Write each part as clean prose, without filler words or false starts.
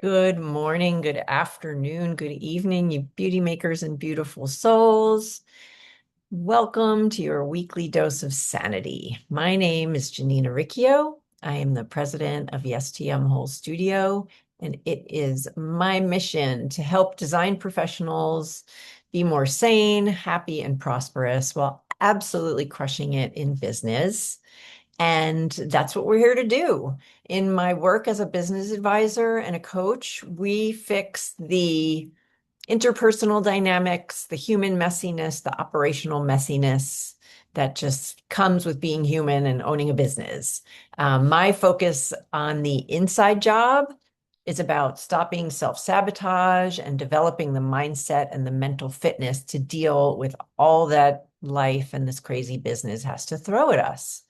Good morning, good afternoon, good evening, you beauty makers and beautiful souls. Welcome to your weekly dose of sanity. My name is Janina Riccio. I am the president of YesTM Whole Studio, and it is my mission to help design professionals be more sane, happy, and prosperous while absolutely crushing it in business. And that's what we're here to do. In my work as a business advisor and a coach, we fix the interpersonal dynamics, the human messiness, the operational messiness that just comes with being human and owning a business. My focus on the inside job is about stopping self-sabotage and developing the mindset and the mental fitness to deal with all that life and this crazy business has to throw at us.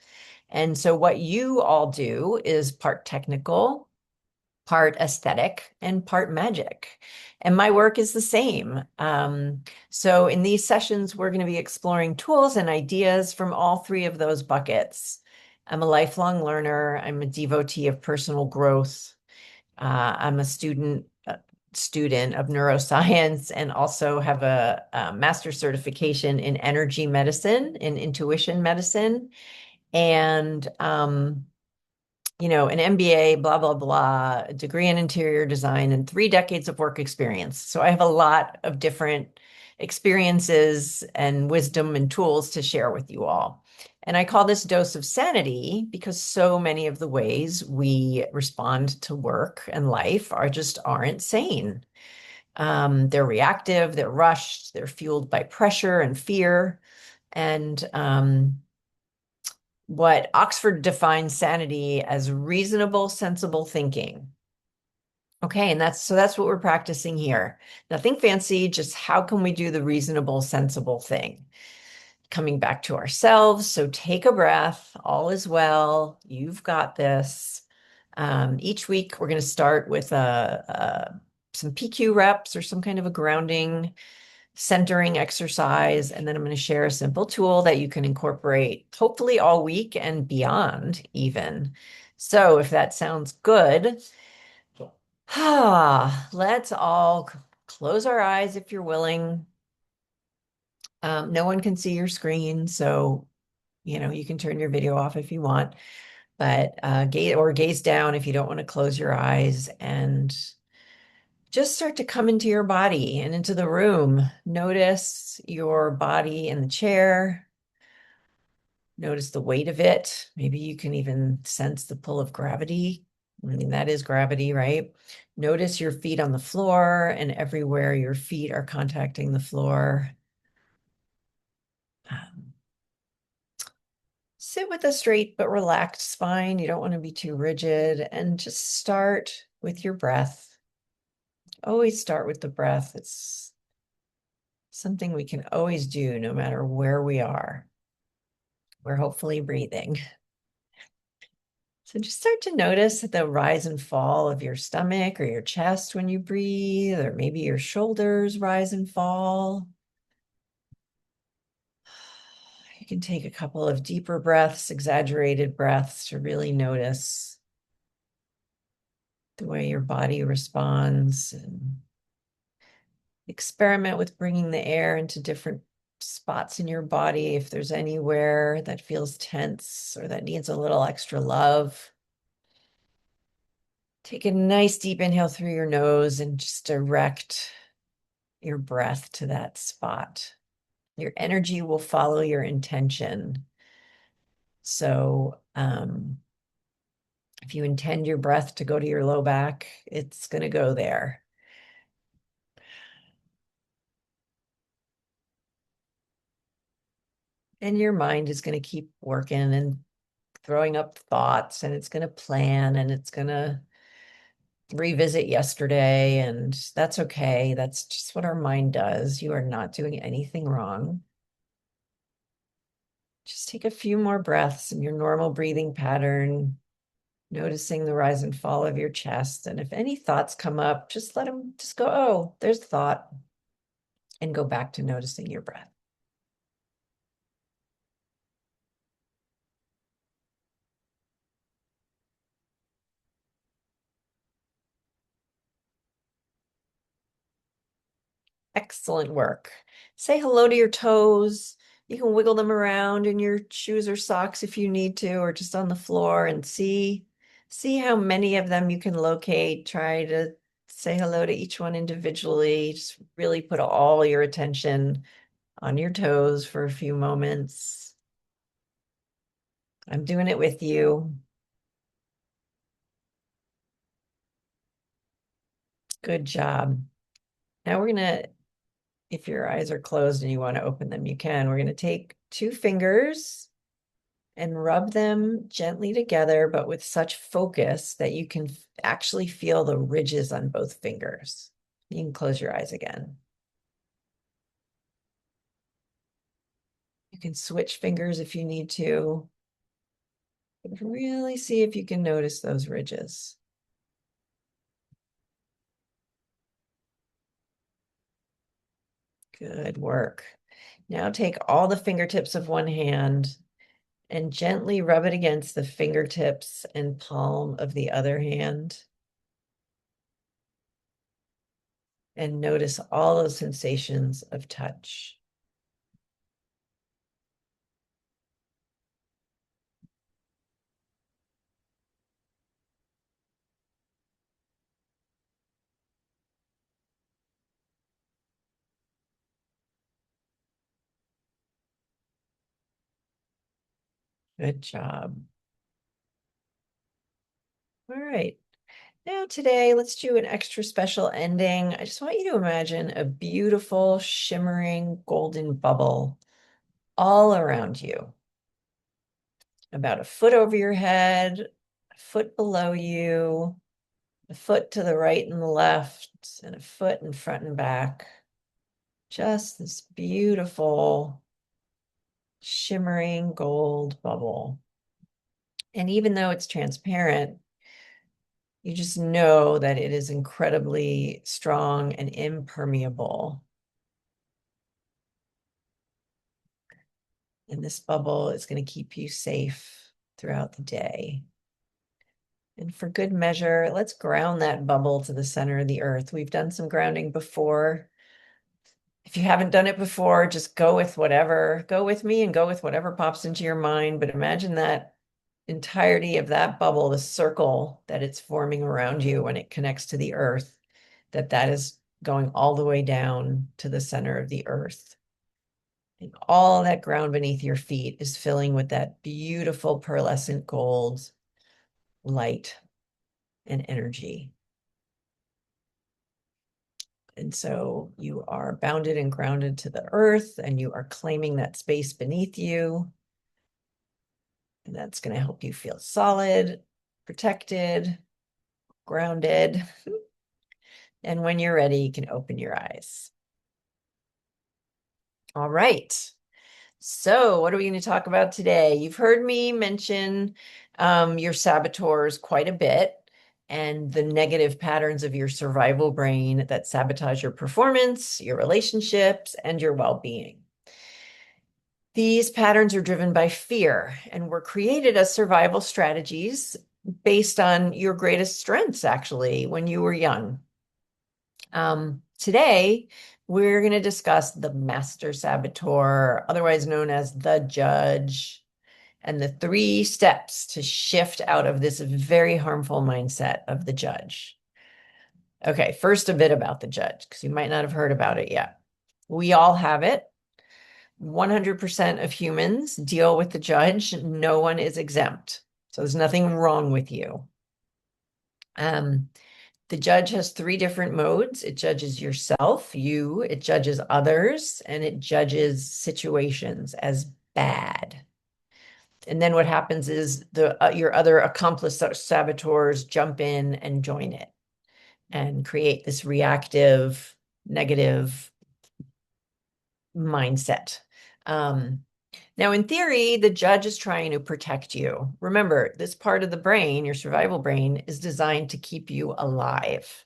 And so what you all do is part technical, part aesthetic, and part magic. And my work is the same. So in these sessions, we're going to be exploring tools and ideas from all three of those buckets. I'm a lifelong learner. I'm a devotee of personal growth. I'm a student of neuroscience and also have a master's certification in energy medicine and intuition medicine and an MBA, blah, blah, blah, a degree in interior design, and 3 decades of work experience. So I have a lot of different experiences and wisdom and tools to share with you all. And I call this dose of sanity because so many of the ways we respond to work and life aren't sane. They're reactive, they're rushed, they're fueled by pressure and fear. And what Oxford defines sanity as reasonable, sensible thinking. Okay, and that's what we're practicing here. Nothing fancy, just how can we do the reasonable, sensible thing? Coming back to ourselves. So take a breath. All is well. You've got this. Each week, we're going to start with some PQ reps or some kind of a grounding centering exercise. And then I'm going to share a simple tool that you can incorporate hopefully all week and beyond even. So if that sounds good, let's all close our eyes if you're willing. No one can see your screen, so you can turn your video off if you want, but gaze down if you don't want to close your eyes and just start to come into your body and into the room. Notice your body in the chair. Notice the weight of it. Maybe you can even sense the pull of gravity. I mean, that is gravity, right? Notice your feet on the floor and everywhere your feet are contacting the floor. Um, Sit with a straight but relaxed spine. You don't want to be too rigid. And just start with your breath. Always start with the breath. It's something we can always do no matter where we are. We're hopefully breathing. So just start to notice the rise and fall of your stomach or your chest when you breathe, or maybe your shoulders rise and fall. You can take a couple of deeper breaths, exaggerated breaths to really notice the way your body responds, and experiment with bringing the air into different spots in your body. If there's anywhere that feels tense or that needs a little extra love, take a nice deep inhale through your nose and just direct your breath to that spot. Your energy will follow your intention. So, if you intend your breath to go to your low back, it's going to go there. And your mind is going to keep working and throwing up thoughts, and it's going to plan, and it's going to revisit yesterday. And that's okay. That's just what our mind does. You are not doing anything wrong. Just take a few more breaths in your normal breathing pattern, noticing the rise and fall of your chest. And if any thoughts come up, just let them just go, oh, there's the thought, and go back to noticing your breath. Excellent work. Say hello to your toes. You can wiggle them around in your shoes or socks if you need to, or just on the floor and see how many of them you can locate. Try to say hello to each one individually. Just really put all your attention on your toes for a few moments. I'm doing it with you. Good job. Now we're gonna, if your eyes are closed and you want to open them, you can. We're gonna take two fingers and rub them gently together, but with such focus that you can actually feel the ridges on both fingers. You can close your eyes again. You can switch fingers if you need to. But really see if you can notice those ridges. Good work. Now take all the fingertips of one hand and gently rub it against the fingertips and palm of the other hand. And notice all those sensations of touch. Good job. All right. Now today, let's do an extra special ending. I just want you to imagine a beautiful, shimmering golden bubble all around you, about a foot over your head, a foot below you, a foot to the right and the left, and a foot in front and back. Just this beautiful, shimmering gold bubble. And even though it's transparent, you just know that it is incredibly strong and impermeable. And this bubble is going to keep you safe throughout the day. And for good measure, let's ground that bubble to the center of the earth. We've done some grounding before. If you haven't done it before, just go with whatever, go with me and go with whatever pops into your mind. But imagine that entirety of that bubble, the circle that it's forming around you when it connects to the earth, that is going all the way down to the center of the earth. And all that ground beneath your feet is filling with that beautiful pearlescent gold light and energy. And so you are bounded and grounded to the earth, and you are claiming that space beneath you. And that's going to help you feel solid, protected, grounded. And when you're ready, you can open your eyes. All right. So what are we going to talk about today? You've heard me mention your saboteurs quite a bit and the negative patterns of your survival brain that sabotage your performance, your relationships, and your well-being. These patterns are driven by fear and were created as survival strategies based on your greatest strengths, actually, when you were young. Today, we're going to discuss the master saboteur, otherwise known as the judge, and the 3 steps to shift out of this very harmful mindset of the judge. Okay, first a bit about the judge, because you might not have heard about it yet. We all have it. 100% of humans deal with the judge. No one is exempt. So there's nothing wrong with you. The judge has 3 different modes. It judges yourself, you, it judges others, and it judges situations as bad. And then what happens is your other accomplice saboteurs jump in and join it and create this reactive, negative mindset. Now, in theory, the judge is trying to protect you. Remember, this part of the brain, your survival brain, is designed to keep you alive.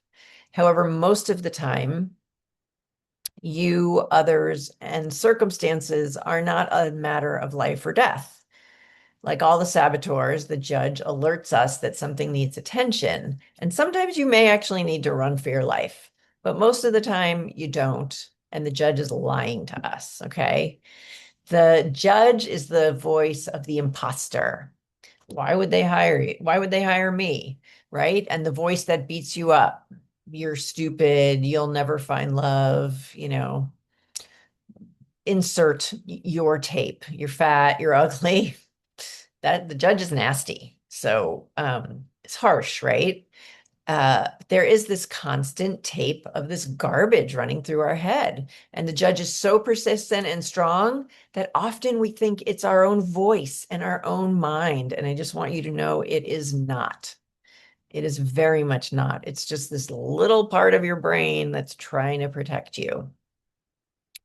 However, most of the time, you, others, and circumstances are not a matter of life or death. Like all the saboteurs, the judge alerts us that something needs attention. And sometimes you may actually need to run for your life, but most of the time you don't. and the judge is lying to us, okay? The judge is the voice of the imposter. Why would they hire you? Why would they hire me? Right? And the voice that beats you up. You're stupid. You'll never find love. Insert your tape. You're fat. You're ugly. That the judge is nasty. So it's harsh, right? There is this constant tape of this garbage running through our head. And the judge is so persistent and strong that often we think it's our own voice and our own mind. And I just want you to know it is not. It is very much not. It's just this little part of your brain that's trying to protect you.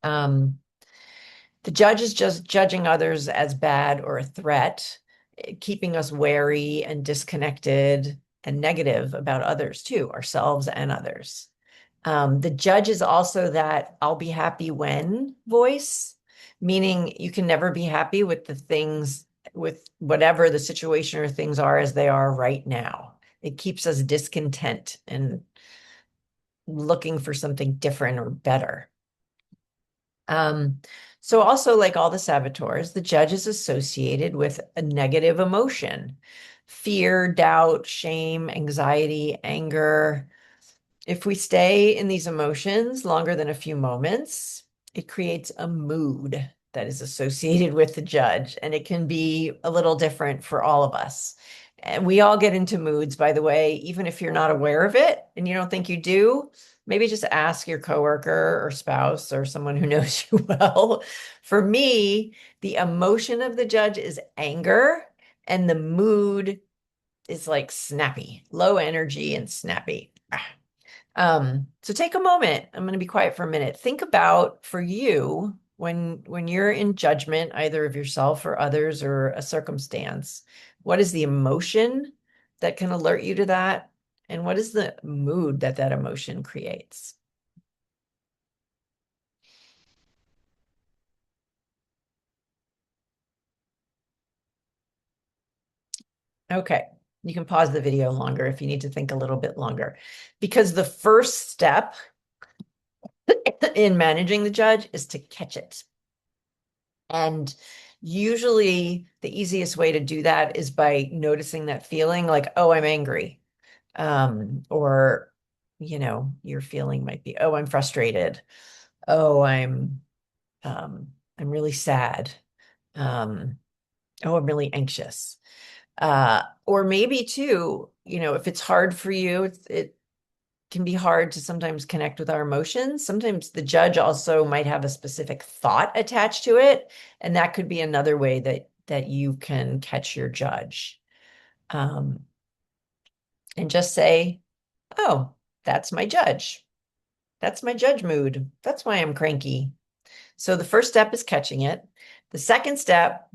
The judge is just judging others as bad or a threat, keeping us wary and disconnected and negative about others too, ourselves and others. The judge is also that I'll be happy when voice, meaning you can never be happy with the things, with whatever the situation or things are as they are right now. It keeps us discontent and looking for something different or better. So also like all the saboteurs, the judge is associated with a negative emotion, fear, doubt, shame, anxiety, anger. If we stay in these emotions longer than a few moments, it creates a mood that is associated with the judge, and it can be a little different for all of us. And we all get into moods, by the way, even if you're not aware of it and you don't think you do, maybe just ask your coworker or spouse or someone who knows you well. For me, the emotion of the judge is anger, and the mood is like snappy, low energy and snappy. So take a moment. I'm going to be quiet for a minute. Think about for you when you're in judgment, either of yourself or others or a circumstance, what is the emotion that can alert you to that? And what is the mood that that emotion creates? Okay. You can pause the video longer if you need to think a little bit longer, because the first step in managing the judge is to catch it. And usually the easiest way to do that is by noticing that feeling like, oh, I'm angry. Or, your feeling might be, oh, I'm frustrated. Oh, I'm really sad. Um, oh, I'm really anxious. Or maybe too, if it's hard for you, it can be hard to sometimes connect with our emotions. Sometimes the judge also might have a specific thought attached to it, and that could be another way that you can catch your judge. Um, and just say, "Oh, that's my judge. That's my judge mood. That's why I'm cranky." So the first step is catching it. The second step,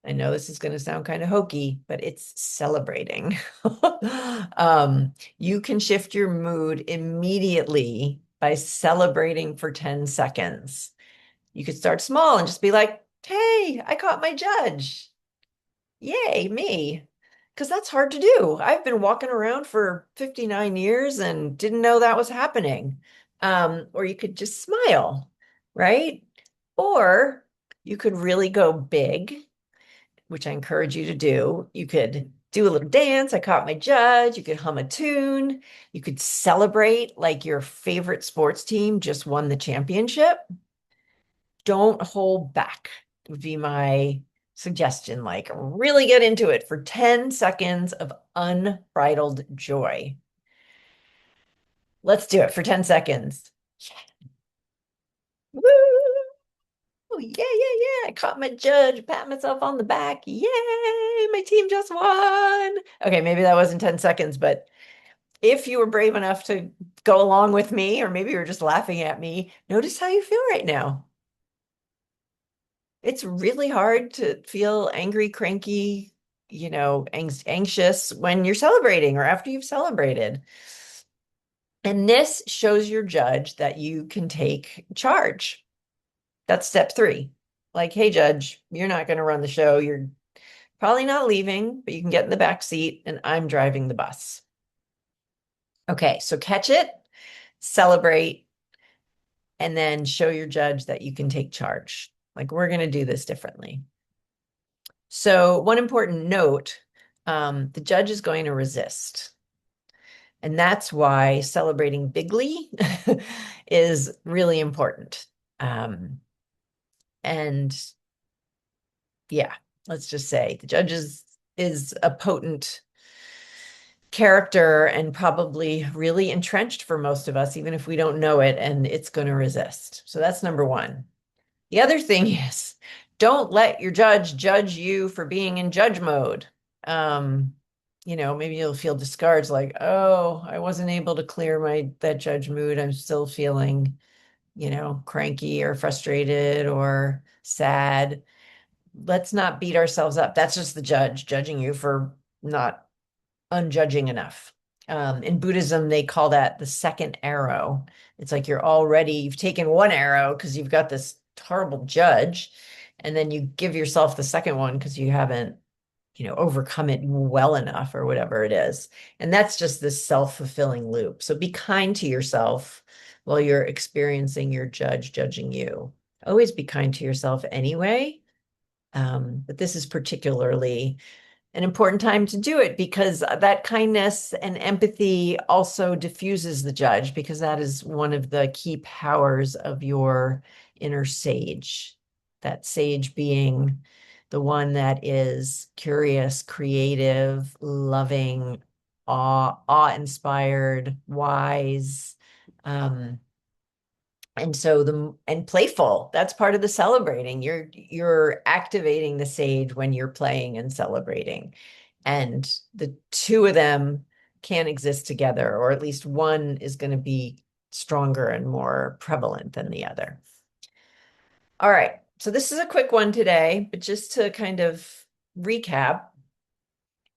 I know this is going to sound kind of hokey, but it's celebrating. You can shift your mood immediately by celebrating for 10 seconds. You could start small and just be like, hey, I caught my judge. Yay, me. Because that's hard to do. I've been walking around for 59 years and didn't know that was happening. Or you could just smile, right? Or you could really go big, which I encourage you to do. You could do a little dance. I caught my judge. You could hum a tune. You could celebrate like your favorite sports team just won the championship. Don't hold back, would be my suggestion. Like, really get into it for 10 seconds of unbridled joy. Let's do it for 10 seconds. Woo! Yeah, yeah, yeah. I caught my judge, pat myself on the back. Yay, my team just won. Okay, maybe that wasn't 10 seconds, but if you were brave enough to go along with me, or maybe you were just laughing at me, notice how you feel right now. It's really hard to feel angry, cranky, anxious when you're celebrating or after you've celebrated. And this shows your judge that you can take charge. That's step three. Like, hey, judge, you're not going to run the show. You're probably not leaving, but you can get in the back seat and I'm driving the bus. Okay, so catch it, celebrate, and then show your judge that you can take charge. Like, we're going to do this differently. So one important note, the judge is going to resist. And that's why celebrating bigly is really important. And yeah, let's just say the judge is a potent character and probably really entrenched for most of us, even if we don't know it, and it's going to resist. So that's number one. The other thing is, don't let your judge judge you for being in judge mode. Maybe you'll feel discouraged, like, oh, I wasn't able to clear that judge mood. I'm still feeling, cranky or frustrated or sad. Let's not beat ourselves up. That's just the judge judging you for not unjudging enough. In Buddhism, they call that the second arrow. It's like you've taken one arrow because you've got this horrible judge, and then you give yourself the second one because you haven't, overcome it well enough or whatever it is. And that's just this self-fulfilling loop. So be kind to yourself while you're experiencing your judge judging you. Always be kind to yourself anyway. But this is particularly an important time to do it because that kindness and empathy also diffuses the judge, because that is one of the key powers of your inner sage. That sage being the one that is curious, creative, loving, awe-inspired, wise, and playful. That's part of the celebrating. You're activating the sage when you're playing and celebrating. And the two of them can exist together, or at least one is going to be stronger and more prevalent than the other. All right. So this is a quick one today, but just to kind of recap,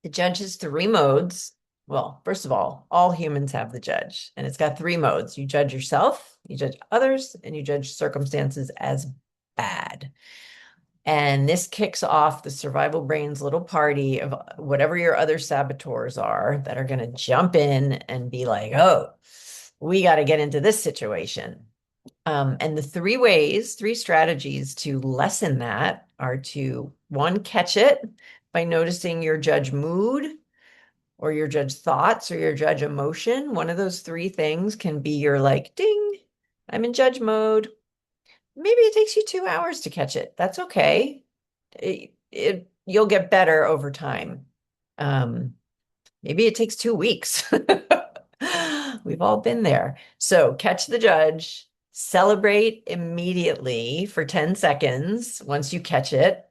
the judge has three modes. Well, first of all humans have the judge, and it's got three modes. You judge yourself, you judge others, and you judge circumstances as bad. And this kicks off the survival brain's little party of whatever your other saboteurs are that are going to jump in and be like, oh, we got to get into this situation. And the three strategies to lessen that are to, one, catch it by noticing your judge mood or your judge thoughts or your judge emotion. One of those three things can be your like, ding, I'm in judge mode. Maybe it takes you 2 hours to catch it. That's okay. You'll get better over time. Maybe it takes 2 weeks. We've all been there. So catch the judge, celebrate immediately for 10 seconds. Once you catch it,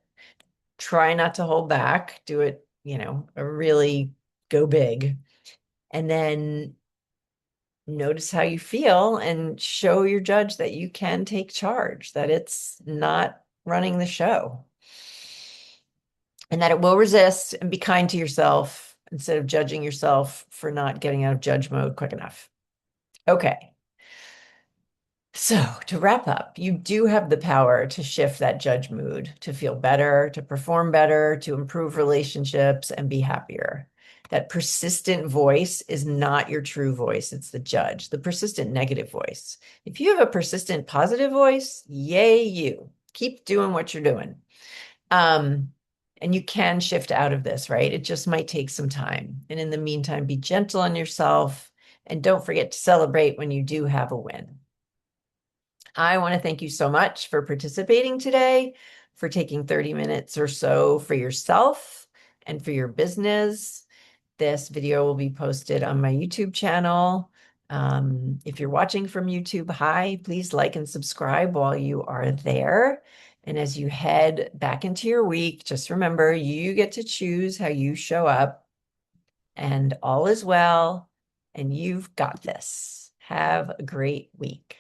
try not to hold back. Do it, really go big. And then notice how you feel and show your judge that you can take charge, that it's not running the show, and that it will resist, and be kind to yourself instead of judging yourself for not getting out of judge mode quick enough. Okay. So to wrap up, you do have the power to shift that judge mood, to feel better, to perform better, to improve relationships and be happier. That persistent voice is not your true voice. It's the judge, the persistent negative voice. If you have a persistent positive voice, yay you. Keep doing what you're doing. And you can shift out of this, right? It just might take some time. And in the meantime, be gentle on yourself and don't forget to celebrate when you do have a win. I want to thank you so much for participating today, for taking 30 minutes or so for yourself and for your business. This video will be posted on my YouTube channel. If you're watching from YouTube, hi, please like and subscribe while you are there. And as you head back into your week, just remember, you get to choose how you show up, and all is well, and you've got this. Have a great week.